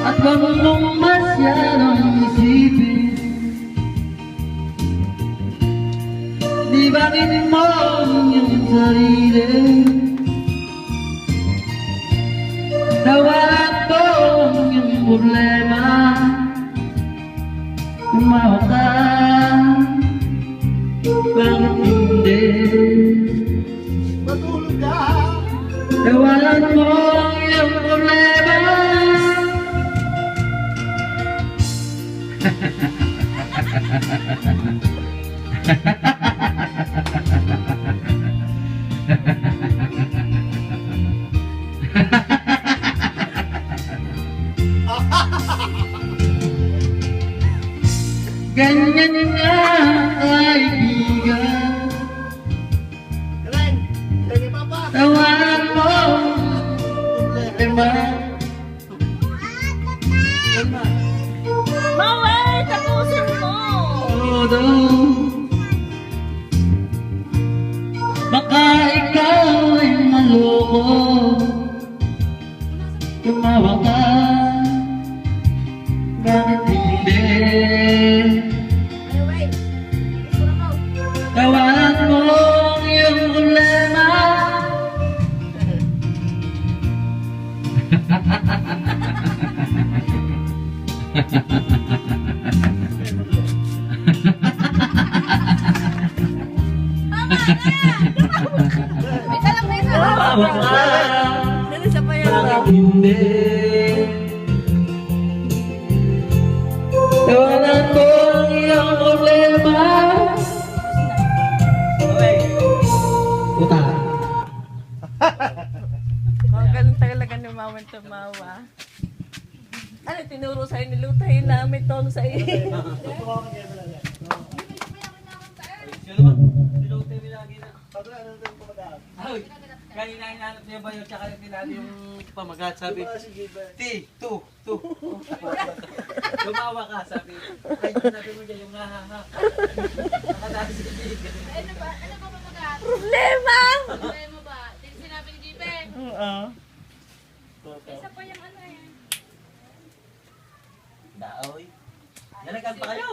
At wag mong masyadong isipin, libangin mo ang iyong sarili. Tawanan mo ang iyong problema. Tumawa ka, bakit hindi? Matulog ka. Tawanan mo ang iyong problema. Ganyan nga, kaibigan. Karen, kaya papa. Tawanan mo ang problema. Maway, tapusin mo! Todo. Baka ikaw ay maloko. Tumawa ka, bakit hindi? Tawanan mo ang iyong problema. Isa lang na isa. Tumawa ka, Dali sa payo. bakit hindi? Tawanan mo ang iyong problema. Puta. Ganun talaga ni Mama tumawa. Ano tinuro sa'yo ni Lutay na may tono sa iyo? Kanina hinanap niya ba yun, tsaka tinali yung pamagat, sabi, tu. Lumawa ka, sabi. Ay, sabi mo dyan yung ha. Nakadali si Jibe. Ano ba pamagat? Problema! Problema ba? Di sinabi ni Jipe. Oo. Isa pa yung ano eh. Daoy. Nalagan pa kayo.